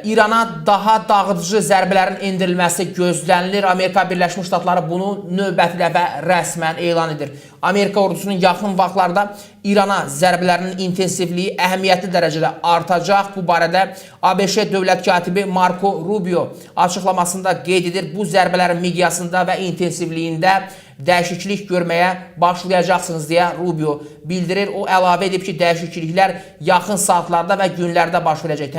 İrana daha dağıdıcı zərbələrin endirilməsi gözlənilir. Amerika Birləşmiş Ştatları bunu növbəti dəfə rəsmən elan edir. Amerika ordusunun yaxın vaxtlarda İrana zərbələrinin intensivliyi əhəmiyyətli dərəcədə artacaq. Bu barədə ABŞ dövlət katibi Marco Rubio açıqlamasında qeyd edir. Bu zərbələrin miqyasında və intensivliyində dəyişiklik görməyə başlayacaqsınız deyə Rubio bildirir. O əlavə edib ki, dəyişikliklər yaxın saatlarda və günlərdə baş verəcək.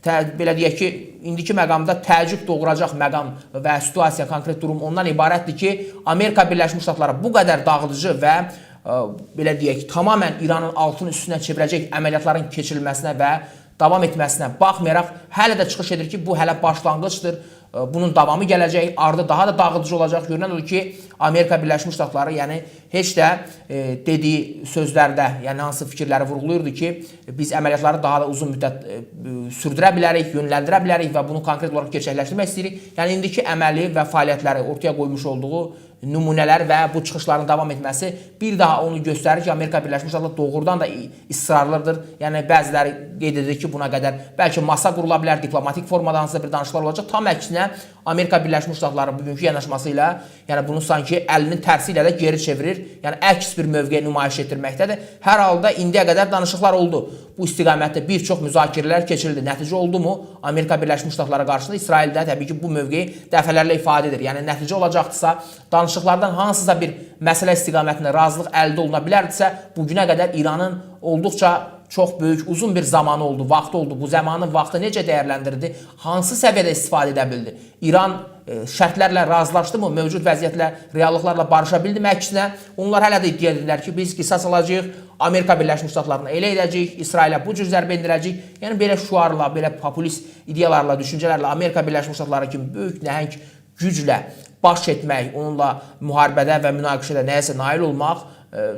Belə deyək ki, indiki məqamda təəccüb doğuracaq məqam və situasiya, konkret durum ondan ibarətdir ki, Amerika Birləşmiş Ştatları bu qədər dağıdıcı və belə deyək, tamamən İranın altın üstünə çevirəcək əməliyyatların keçirilməsinə və davam etməsinə baxmayaraq, hələ də çıxış edir ki, bu hələ başlanğıcdır. Bunun davamı gələcək, ardı daha da dağıdıcı olacaq. Görünən odur ki, Amerika Birləşmiş Ştatları yəni heç də dediyi sözlərdə, yəni hansı fikirləri vurğulayırdı ki, biz əməliyyatları daha da uzun müddət sürdürə bilərik, yönləndirə bilərik və bunu konkret olaraq gerçəkləşdirmək istəyirik. Yəni indiki əməli və fəaliyyətləri ortaya qoymuş olduğu nümunələr və bu çıxışların davam etməsi bir daha onu göstərir ki, Amerika Birləşmiş Ştatları doğrudan da israrlıdır. Yəni bəziləri qeyd edir ki, buna qədər bəlkə masa qurula bilər, diplomatik formada hansısa bir danışıqlar olacaq. Tam əksinə Amerika Birləşmiş Ştatları bugünkü yanaşması ilə, yəni bunu sanki əlinin tərsi ilə də geri çevirir. Yəni əks bir mövqe nümayiş etdirməkdədir. Hər halda indiyə qədər danışıqlar oldu. Bu istiqamətdə bir çox müzakirələr keçirildi. Nəticə oldu mu? Amerika Birləşmiş Ştatları qarşısında İsrail də təbii ki, bu mövqeyi dəfələrlə ifadə edir. Yəni nəticə olacaqdırsa, danışıqlardan hansısa bir məsələ istiqamətində razılıq əldə oluna bilərdisə, bugünə qədər İranın olduqca çox böyük, uzun bir zamanı oldu, vaxtı oldu. Bu zamanın vaxtı necə dəyərləndirdi? Hansı səviyyədə istifadə edə bildi? İran şərtlərlə razılaşdı mı? Mövcud vəziyyətlə, reallıqlarla barışa bildi mi? Əksinə, onlar hələ də iddia edirlər ki, biz qisas alacağıq, Amerika Birləşmiş Ştatlarına elə edəcəyik, İsrailə bu cür zərbə endirəcəyik. Yəni belə şüarla, belə populist ideyalarla, düşüncələrlə Amerika Birləşmiş Ştatları kimi böyük nəhəng güclə baş etmək, onunla müharibədə və münaqişədə nəyəsə nail olmaq,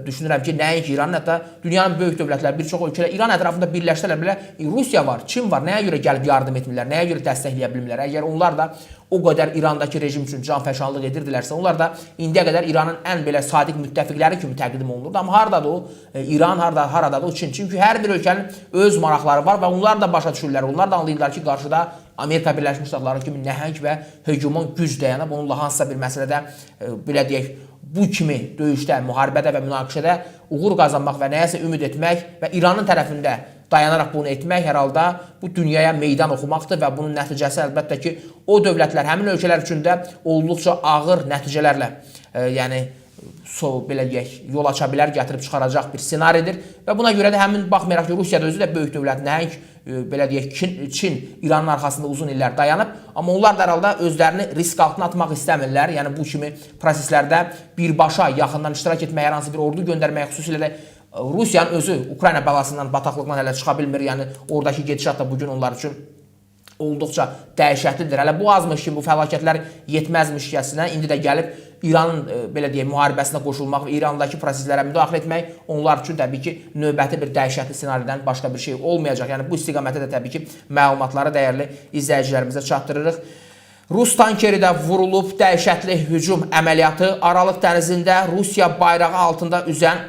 düşünürəm ki, nəinki İran, hətta dünyanın böyük dövlətləri, bir çox ölkələr İran ətrafında birləşdilər belə. Rusiya var, Çin var, nəyə görə gəlib yardım etmirlər, nəyə görə dəstəkləyə bilmirlər? Əgər onlar da o qədər İrandakı rejim üçün canfəşanlıq edirdilərsə, onlar da indiyə qədər İranın ən belə sadiq müttəfiqləri kimi təqdim olunurdu. Amma haradadır o İran, haradadır o Çin? Çünki hər bir ölkənin öz maraqları var və onlar da başa düşürlər, onlar da anlayırlar ki, qarşıda Amerika Birləşmiş Ştatları kimi nəhəng və hegemon güc dayanıb, onunla hansısa bir məsələdə, belə deyək, bu kimi döyüşdə, müharibədə və münaqişədə uğur qazanmaq və nəyəsə ümid etmək və İranın tərəfində dayanaraq bunu etmək hər halda bu dünyaya meydan oxumaqdır və bunun nəticəsi əlbəttə ki, o dövlətlər, həmin ölkələr üçün də olduqca ağır nəticələrlə, yəni belə deyək, yol aça bilər, gətirib çıxaracaq bir ssenaridir və buna görə də həmin baxmayaraq ki, Rusiyada özü də böyük dövlət, nəhəng, belə deyək, Çin İranın arxasında uzun illər dayanıb, amma onlar da herhalda özlərini risk altına atmaq istəmirlər. Yəni bu kimi proseslərdə birbaşa yaxından iştirak etmək, hər hansı bir ordu göndərməyə, xüsusilə də Rusiyanın özü Ukrayna bəlasından, bataqlıqdan hələ çıxa bilmir. Yəni oradakı gedişat da bugün onlar üçün olduqca dəhşətlidir. Hələ bu azmış ki, bu fəlakətlər yetməzmişkəsinə indi də gəlib İranın belə deyək, müharibəsinə qoşulmaq və İrandakı proseslərə müdaxilə etmək onlar üçün təbii ki, növbəti bir dəhşətli ssenaridən başqa bir şey olmayacaq. Yəni bu istiqamətdə də təbii ki, məlumatları dəyərli izləyicilərimizə çatdırırıq. Rus tankeri də vurulub, dəhşətli hücum əməliyyatı Aralıq dənizində Rusiya bayrağı altında üzən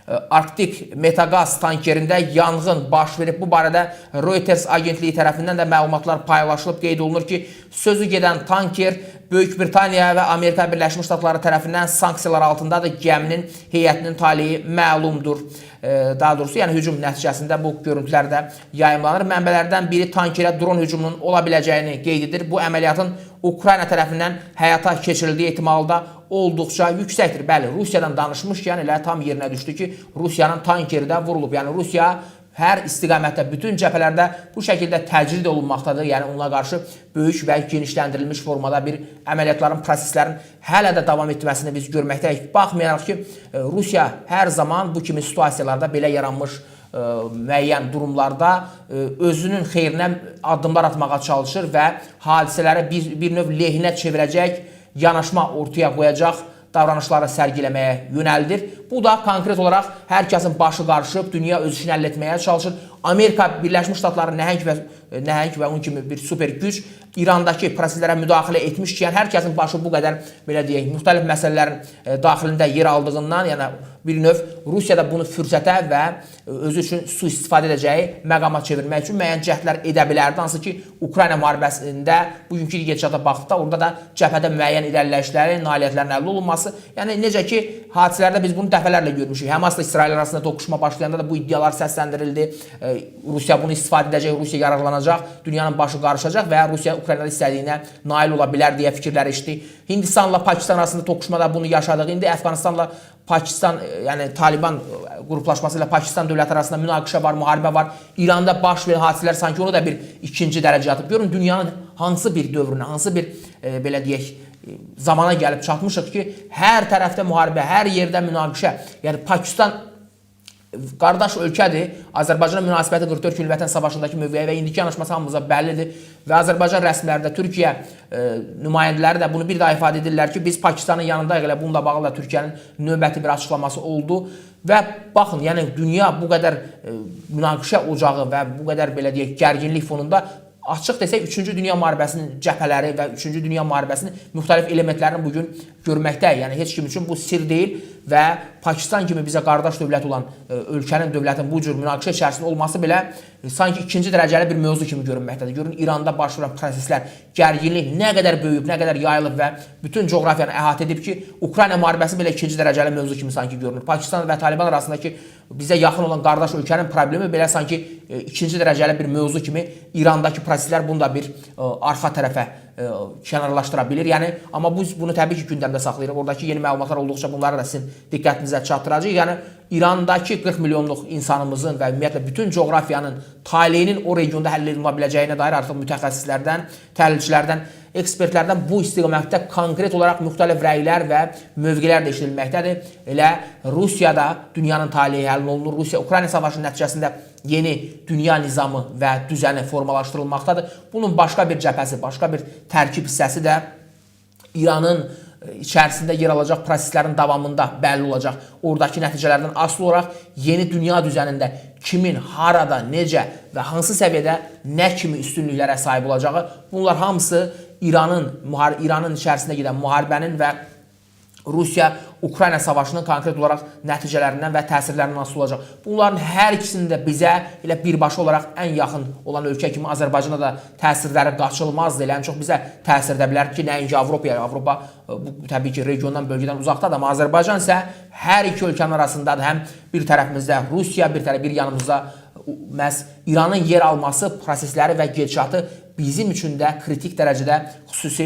Arktik Metagaz tankerində yanğın baş verib. Bu barədə Reuters agentliyi tərəfindən də məlumatlar paylaşılıb. Qeyd olunur ki, sözü gedən tanker Böyük Britaniya və Amerika Birləşmiş Ştatları tərəfindən sanksiyalar altındadır. Gəminin heyətinin taleyi məlumdur. Daha doğrusu, yəni hücum nəticəsində bu görüntülər də yayımlanır. Mənbələrdən biri tankerə dron hücumunun ola biləcəyini qeyd edir. Bu əməliyyatın Ukrayna tərəfindən həyata keçirildiyi ehtimalı da olduqca yüksəkdir. Bəli, Rusiyadan danışmışkən elə tam yerinə düşdü ki, Rusiyanın tankeri də vurulub. Yəni Rusiya hər istiqamətdə, bütün cəbhələrdə bu şəkildə təcrid olunmaqdadır. Yəni onlara qarşı böyük və genişləndirilmiş formada bir əməliyyatların, proseslərin hələ də davam etməsini biz görməkdəyik. Baxmayaraq ki, Rusiya hər zaman bu kimi situasiyalarda, belə yaranmış müəyyən durumlarda özünün xeyrinə addımlar atmağa çalışır və hadisələri bir növ lehinə çevirəcək, yanaşma ortaya qoyacaq davranışları sərgiləməyə yönəldir. Bu da konkret olaraq hər kəsin başı qarışıb, dünya öz işini həll etməyə çalışır. Amerika Birləşmiş Ştatları nəhəng və onun kimi bir super güc İrandakı proseslərə müdaxilə etmişkən, hər kəsin başı bu qədər, belə deyək, müxtəlif məsələlərin daxilində yer aldığından, yəni bir növ Rusiyada bunu fürsətə və özü üçün sui-istifadə edəcəyi məqama çevirmək üçün müəyyən cəhdlər edə bilərdi. Hansı ki, Ukrayna müharibəsində bugünkü gedişata baxdıqda, orada da cəbhədə müəyyən irəliləşlərin, nailiyyətlərin əldə olunması, yəni necə ki, hadisələrdə biz bunu dəfələrlə görmüşük. Həmasla İsrail arasında toqquşma başlayanda da bu iddialar səsləndirildi. Rusiya bunu istifadə edəcək, Rusiya yararlanacaq, dünyanın başı qarışacaq və Rusiya Ukraynada istədiyinə nail ola bilər deyə fikirlər eşitdik. Hindistanla Pakistan arasında toqquşmada bunu yaşadıq. İndi Əfqanistanla Pakistan, yəni Taliban qruplaşması ilə Pakistan dövləti arasında münaqişə var, müharibə var. İranda baş verən hadisələr sanki onu da bir ikinci dərəcə atıb. Görün dünyanın hansı bir dövrünə, hansı bir belə deyək, zamana gəlib çatmışıq ki, hər tərəfdə müharibə, hər yerdə münaqişə. Yəni Pakistan qardaş ölkədir. Azərbaycana münasibəti 44 gün Vətən savaşındakı mövqeyi və indiki yanaşması hamımıza bəllidir. Və Azərbaycan rəsmiləri də, Türkiyə nümayəndələri də bunu bir daha ifadə edirlər ki, biz Pakistanın yanındayıq. Elə bununla bağlı da Türkiyənin növbəti bir açıqlaması oldu. Və baxın, yəni dünya bu qədər münaqişə ocağı və bu qədər belə deyək, gərginlik fonunda açıq desək 3-cü Dünya müharibəsinin cəbhələri və 3-cü Dünya müharibəsinin müxtəlif elementlərini bugün görməkdəyik. Yəni heç kim üçün bu sir deyil və Pakistan kimi bizə qardaş dövlət olan ölkənin, dövlətin bu cür münaqişə içərisində olması belə sanki ikinci dərəcəli bir mövzu kimi görünməkdədir. Görün İranda baş verən proseslər, gərginlik nə qədər böyüyüb, nə qədər yayılıb və bütün coğrafiyanı əhatə edib ki, Ukrayna müharibəsi belə ikinci dərəcəli mövzu kimi sanki görünür. Pakistan və Taliban arasındakı bizə yaxın olan qardaş ölkənin problemi belə sanki ikinci dərəcəli bir mövzu kimi İrandakı proseslər bunu da bir arxa tərəfə kənarlaşdıra bilir. Yəni, amma biz bunu təbii ki, gündəmdə saxlayırıq. Oradakı yeni məlumatlar olduqca bunları da sizin diqqətinizə çatdıracaq. Yəni, İrandakı 40 milyonluq insanımızın və ümumiyyətlə bütün coğrafiyanın taleyinin o regionda həll edilə biləcəyinə dair artıq mütəxəssislərdən, təhlilçilərdən, ekspertlərdən bu istiqamətdə konkret olaraq müxtəlif rəylər və mövqelər də eşidilməkdədir. Elə Rusiyada dünyanın taleyi həll olunur. Rusiya-Ukrayna savaşının nəticəsində yeni dünya nizamı və düzəni formalaşdırılmaqdadır. Bunun başqa bir cəbhəsi, başqa bir tərkib hissəsi də İranın içərisində yer alacaq proseslərin davamında bəlli olacaq. Oradakı nəticələrdən asılı olaraq yeni dünya düzənində kimin, harada, necə və hansı səviyyədə nə kimi üstünlüklərə sahib olacağı, bunlar hamısı İranın içərisində gedən müharibənin və Rusiya-Ukrayna savaşının konkret olaraq nəticələrindən və təsirlərindən asılı olacaq. Bunların hər ikisində bizə elə birbaşa olaraq ən yaxın olan ölkə kimi Azərbaycana da təsirləri qaçılmazdır. Yəni çox bizə təsir edə bilər ki, nəinki Avropaya. Avropa bu təbii ki, regiondan, bölgədən uzaqdadır, amma Azərbaycan isə hər iki ölkənin arasındadır. Həm bir tərəfimizdə Rusiya, bir yanımızda məhz İranın yer alması prosesləri və gedişatı bizim üçün də kritik dərəcədə xüsusi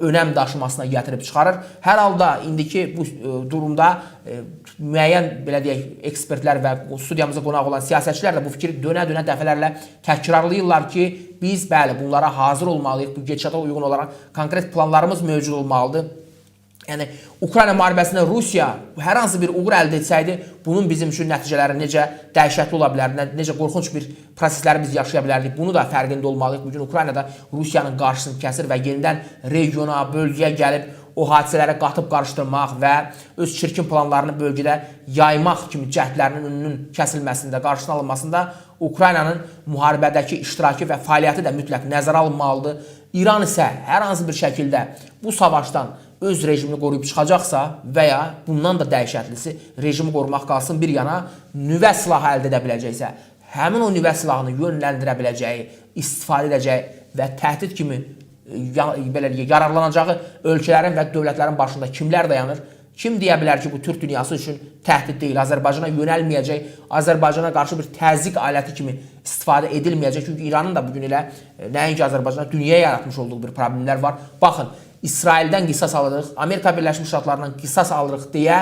önəm daşımasına gətirib çıxarır. Hər halda indiki bu durumda müəyyən belə deyək ekspertlər və studiyamıza qonaq olan siyasətçilər də bu fikri dönə-dönə dəfələrlə təkrarlayırlar ki, biz bəli bunlara hazır olmalıyıq. Bu gedişata uyğun olaraq konkret planlarımız mövcud olmalıdır. Yəni, Ukrayna müharibəsində Rusiya hər hansı bir uğur əldə etsəydi, bunun bizim üçün nəticələri necə dəhşətli ola bilərdi, necə qorxunç bir prosesləri biz yaşaya bilərdik. Bunu da fərqində olmalıyıq. Bugün Ukraynada Rusiyanın qarşısını kəsir və yenidən regiona, bölgəyə gəlib o hadisələrə qatıb qarışdırmaq və öz çirkin planlarını bölgədə yaymaq kimi cəhdlərinin önünün kəsilməsində, qarşısına alınmasında Ukraynanın müharibədəki iştirakı və fəaliyyəti də mütləq nəzərə alınmalıdır. İran isə hər hansı bir şəkildə bu savaşdan öz rejimini qoruyub çıxacaqsa və ya bundan da dəhşətlisi rejimi qorumaq qalsın bir yana nüvə silahı əldə edə biləcəksə, həmin o nüvə silahını yönləndirə biləcəyi, istifadə edəcəyi və təhdid kimi belə yararlanacağı ölkələrin və dövlətlərin başında kimlər dayanır? Kim deyə bilər ki, bu Türk dünyası üçün təhdid deyil, Azərbaycana yönəlməyəcək, Azərbaycana qarşı bir təzyiq aləti kimi istifadə edilməyəcək. Çünki İranın da bugün elə nəinki Azərbaycana dünyaya yaratmış olduğu bir problemlər var. Baxın, İsraildən qisas alırıq, Amerika Birləşmiş Ştatlarından qisas alırıq deyə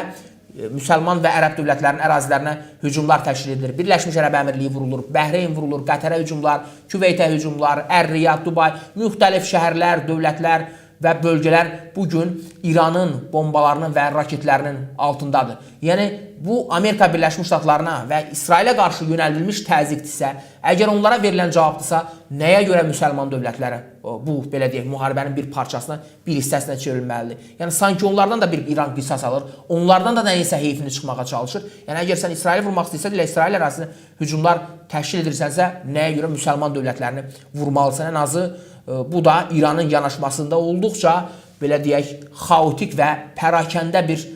müsəlman və ərəb dövlətlərinin ərazilərinə hücumlar təşkil edilir. Birləşmiş Ərəb Əmirliyi vurulur, Bəhreyn vurulur, Qətərə hücumlar, Küveytə hücumlar, Ər-Riyad, Dubay, müxtəlif şəhərlər, dövlətlər və bölgələr bugün İranın bombalarının və raketlərinin altındadır. Yəni, bu Amerika Birləşmiş Ştatlarına və İsrailə qarşı yönəldilmiş təzyiqdirsə, əgər onlara verilən cavabdırsa, nəyə görə müsəlman dövlətləri bu, belə deyək, müharibənin bir parçasına, bir hissəsinə çevrilməlidir? Yəni, sanki onlardan da bir İran qisas alır, onlardan da nəyinsə heyfini çıxmağa çalışır. Yəni, əgər sən İsraili vurmaq istəyirsən, ilə İsrail ərazisində hücumlar təşkil edirsənsə, nəyə görə müsəlman dövlətlərini vurmalısan? Ən azı, bu da İranın yanaşmasında olduqca, belə deyək, xaotik və pərakəndə bir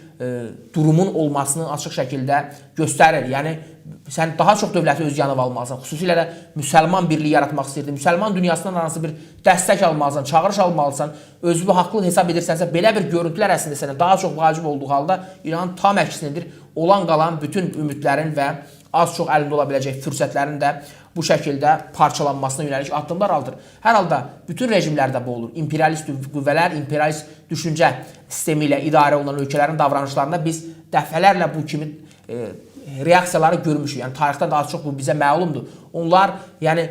durumun olmasını açıq şəkildə göstərir. Yəni, sən daha çox dövləti öz yanına almalısan. Xüsusilə də müsəlman birliyi yaratmaq istəyirdi. Müsəlman dünyasından hansı bir dəstək almalısan, çağırış almalısan, özünü haqlı hesab edirsənsə, belə bir görüntülər əslində sənə daha çox vacib olduğu halda İranın tam əksinidir. Olan qalan bütün ümidlərin və az-çox əlində ola biləcək fürsətlərin də bu şəkildə parçalanmasına yönəlik addımlar aldır. Hər halda bütün rejimlərdə bu olur. İmperialist qüvvələr, imperialist düşüncə sistemi ilə idarə olunan ölkələrin davranışlarında biz dəfələrlə bu kimi reaksiyaları görmüşük. Yəni, tarixdən daha çox bu bizə məlumdur. Onlar, yəni,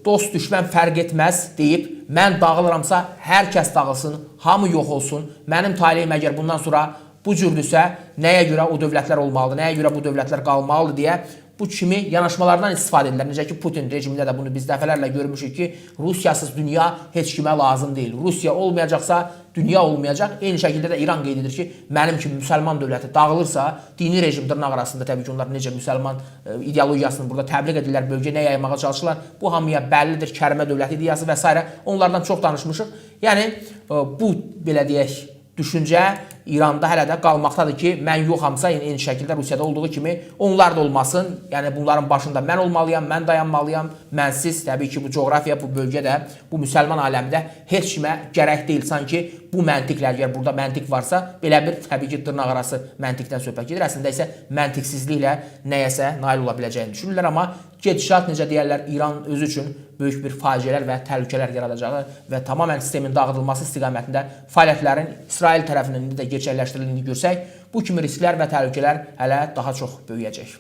dost, düşmən fərq etməz deyib, mən dağılıramsa, hər kəs dağılsın, hamı yox olsun, mənim talihim əgər bundan sonra bu cürdürsə, nəyə görə o dövlətlər olmalıdır, nəyə görə bu dövlətlər qalmalıdır deyə bu kimi yanaşmalardan istifadə edirlər. Necə ki, Putin rejimində də bunu biz dəfələrlə görmüşük ki, Rusiyasız dünya heç kimə lazım deyil. Rusiya olmayacaqsa, dünya olmayacaq. Eyni şəkildə də İran qeyd edir ki, mənim kimi müsəlman dövləti dağılırsa, dini rejim dırnaq arasında təbii ki, onlar necə müsəlman ideologiyasını burada təbliğ edirlər, bölgəyə yaymağa çalışırlar. Bu hamıya bəllidir, kərimə dövlət ideyası və s. Onlardan çox danışmışıq. Yəni, bu, belə deyək, düşüncə İranda hələ də qalmaqdadır ki, mən yoxamsa, eyni şəkildə Rusiyada olduğu kimi onlar da olmasın. Yəni, bunların başında mən olmalıyam, mən dayanmalıyam, mənsiz. Təbii ki, bu coğrafiya, bu bölgədə, bu müsəlman aləmdə heç kimə gərək deyil. Sanki bu məntiqlə, əgər burada məntiq varsa, belə bir, təbii ki, dırnaq arası məntiqdən söhbət gedir. Əslində isə məntiqsizliklə nəyəsə nail ola biləcəyini düşünürlər. Amma gedişat, necə deyərlər, İran özü üçün böyük bir faciələr və təhlükələr yaradacağı və tamamən sistemin dağıdılması istiqamətində fəaliyyətlərin İsrail tərəfindən də gerçəkləşdirildiyini görsək, bu kimi risklər və təhlükələr hələ daha çox böyüyəcək.